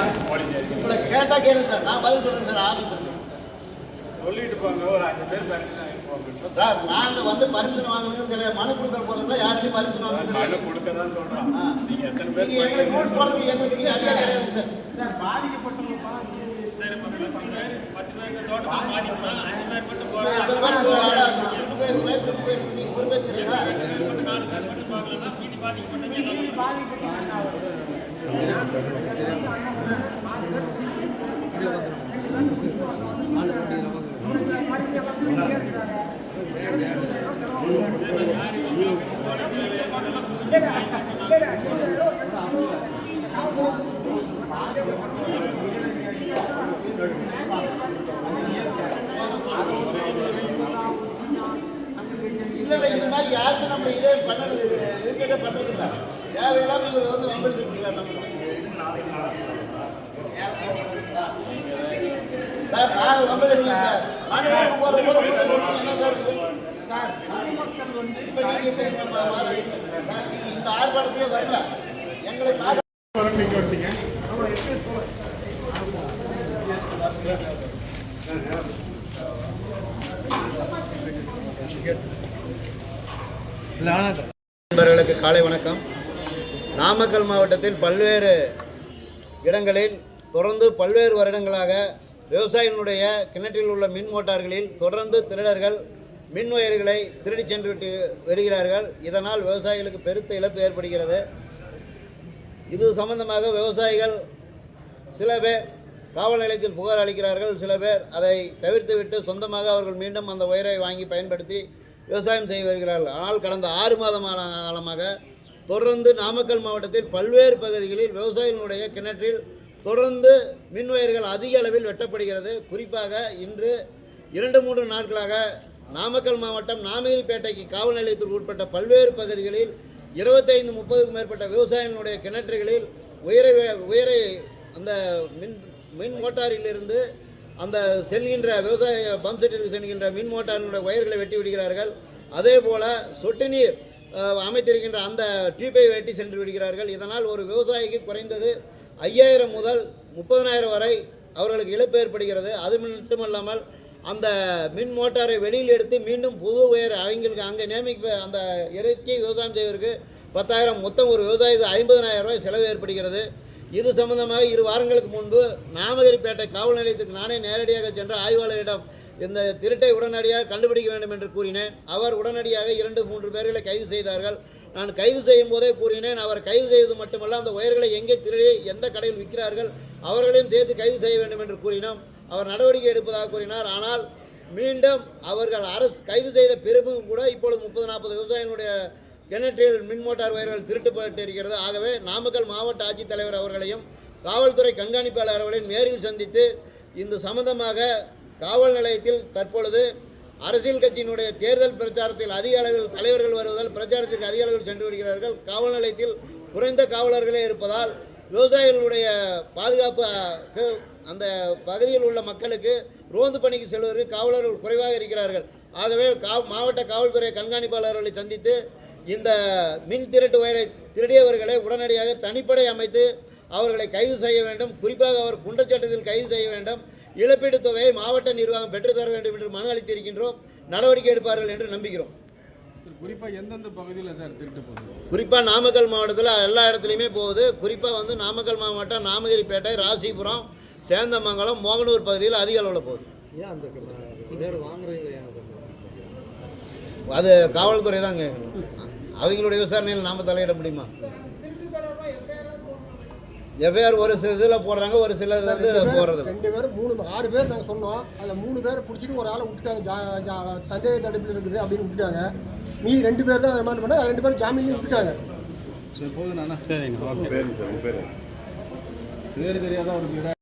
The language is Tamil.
உங்களை கேட்டா கேளுங்க சார், நான் பதில் சொல்றேன் சார். ஆஃபீஸர் சொல்லிட்டு போங்க, ஒரு 5 பேர் சார். நாங்க வந்து பரிசீலனை வாங்கணுங்கிறது கிடையாது, மனு கொடுக்குற போதுதான் யாருக்கும் பரிசீலனை வாங்கணும். மனு கொடுக்க தான் சொல்றோம். நீங்க எத்தனை பேர் எங்களுக்கு ரூல்ஸ் போடுறது எங்களுக்கு நீங்க அதிகாரம் கிடையாது சார். சார் பாதிக்கப்பட்டவங்க நீங்க பொறுப்பேற்றுறீங்களா? இல்லை இது மாதிரி யாருக்கும் நம்ம இதே பண்ணது இரிட்டேட்டே பண்ணுறது இல்லை. தேவையில்லாமல் இவர் வந்து வம்பெடுத்துட்டு இருக்காரு நம்ம சார். நாங்கள் வம்பெடுக்கல சார். மாநிலம் போகிறத கூட என்ன சார் சார் பொதுமக்கள் வந்து இப்போ நீங்கள் இந்த ஆர்ப்பாட்டத்தையே வரல எங்களை நண்பர்களுக்கு காலை வணக்கம். நாமக்கல் மாவட்டத்தில் பல்வேறு இடங்களில் தொடர்ந்து பல்வேறு வருடங்களாக விவசாயிகளுடைய கிணற்றில் உள்ள மின் மோட்டார்களில் தொடர்ந்து திருடர்கள் மின் ஒயர்களை திருடி சென்று விடுகிறார்கள். இதனால் விவசாயிகளுக்கு பெருத்த இழப்பு ஏற்படுகிறது. இது சம்பந்தமாக விவசாயிகள் சில பேர் காவல் நிலையத்தில் புகார் அளிக்கிறார்கள். சில பேர் அதை தவிர்த்துவிட்டு சொந்தமாக அவர்கள் மீண்டும் அந்த ஒயரை வாங்கி பயன்படுத்தி விவசாயம் செய்து வருகிறார்கள். ஆனால் கடந்த 6 மாத காலமாக தொடர்ந்து நாமக்கல் மாவட்டத்தில் பல்வேறு பகுதிகளில் விவசாயிகளுடைய கிணற்றில் தொடர்ந்து மின் ஒயர்கள் அதிக அளவில் வெட்டப்படுகிறது. குறிப்பாக இன்று 2-3 நாட்களாக நாமக்கல் மாவட்டம் நாமகிரிப்பேட்டைக்கு காவல் நிலையத்திற்கு உட்பட்ட பல்வேறு பகுதிகளில் 25-30க்கும் மேற்பட்ட விவசாயிகளுடைய கிணற்றுகளில் உயரை அந்த மின் மோட்டாரிலிருந்து அந்த செல்கின்ற விவசாய பம்ப் செட்டிற்கு செல்கின்ற மின் மோட்டாரினுடைய ஒயர்களை வெட்டி விடுகிறார்கள். அதே போல் சொட்டு நீர் அமைத்திருக்கின்ற அந்த டியூப்பை வெட்டி சென்று விடுகிறார்கள். இதனால் ஒரு விவசாயிக்கு குறைந்தது 5000 முதல் 30,000 வரை அவர்களுக்கு இழப்பு ஏற்படுகிறது. அது மட்டுமல்லாமல் அந்த மின் மோட்டாரை வெளியில் எடுத்து மீண்டும் புது ஒயர் அவங்களுக்கு அங்கே அந்த இறைச்சி விவசாயம் செய்வதற்கு 10,000, மொத்தம் ஒரு விவசாயிக்கு 50,000 ரூபாய் செலவு ஏற்படுகிறது. இது சம்பந்தமாக 2 வாரங்களுக்கு முன்பு நாமகிரிப்பேட்டை காவல் நிலையத்துக்கு நானே நேரடியாக சென்ற ஆய்வாளரிடம் இந்த திருட்டை உடனடியாக கண்டுபிடிக்க வேண்டும் என்று கூறினேன். அவர் உடனடியாக 2-3 பேர்களை கைது செய்தார்கள். நான் கைது செய்யும் போதே கூறினேன், அவர் கைது செய்வது மட்டுமல்ல, அந்த ஒயர்களை எங்கே திருடி எந்த கடையில் விற்கிறார்கள் அவர்களையும் சேர்த்து கைது செய்ய வேண்டும் என்று கூறினோம். அவர் நடவடிக்கை எடுப்பதாக கூறினார். ஆனால் மீண்டும் அவர்கள் அரசு கைது செய்த பிறகும் கூட இப்பொழுது 30-40 விவசாயிகளுடைய கிணற்றில் மின் மோட்டார் ஒயர்கள் திருட்டுப்பட்டு இருக்கிறது. ஆகவே நாமக்கல் மாவட்ட ஆட்சித்தலைவர் அவர்களையும் காவல்துறை கண்காணிப்பாளர் அவர்களையும் நேரில் சந்தித்து இந்த சம்பந்தமாக காவல் நிலையத்தில் தற்பொழுது அரசியல் கட்சியினுடைய தேர்தல் பிரச்சாரத்தில் அதிக அளவில் தலைவர்கள் வருவதால் பிரச்சாரத்திற்கு அதிக அளவில் சென்று விடுகிறார்கள். காவல் நிலையத்தில் குறைந்த காவலர்களே இருப்பதால் விவசாயிகளுடைய பாதுகாப்பு அந்த பகுதியில் உள்ள மக்களுக்கு ரோந்து பணிக்கு செல்வதற்கு காவலர்கள் குறைவாக இருக்கிறார்கள். ஆகவே மாவட்ட காவல்துறை கண்காணிப்பாளர்களை சந்தித்து இந்த மின் திரட்டு ஒயரை திருடியவர்களை உடனடியாக தனிப்படை அமைத்து அவர்களை கைது செய்ய வேண்டும். குறிப்பாக அவர் குற்றச்சாட்டத்தில் கைது செய்ய வேண்டும். இழப்பீட்டுத் தொகையை மாவட்ட நிர்வாகம் பெற்றுத்தர வேண்டும் என்று மனு அளித்திருக்கின்றோம். நடவடிக்கை எடுப்பார்கள் என்று நம்புகிறோம். குறிப்பாக எந்தெந்த பகுதியில் சார் திருட்டு போகுது? குறிப்பாக நாமக்கல் மாவட்டத்தில் எல்லா இடத்துலையுமே போகுது. குறிப்பாக வந்து நாமக்கல் மாவட்டம் நாமகிரிப்பேட்டை, ராசிபுரம், சேந்தமங்கலம், மோகனூர் பகுதியில் அதிக அளவில் போகுது. அது காவல்துறை தான் கேட்கணும். அவங்களுடைய விசாரணையில் நாம் தலையிட முடியுமா? எவ்வேறு ஒரு சில இதில் போடுறாங்க, ஒரு சில வந்து போடுறது 2 பேர் 6 பேர் நாங்கள் சொன்னோம். அதில் 3 பேர் பிடிச்சிட்டு ஒரு ஆளை விட்டுட்டாங்க. சந்தேக தடுப்பில் இருக்குது அப்படின்னு விட்டுட்டாங்க. மீதி 2 பேர் தான் அது மாதிரி பண்ணால் 2 பேர் ஜாமீன்லையும் விட்டுட்டாங்க. சரி போதும். சரிங்க. பேர் தெரியாத ஒரு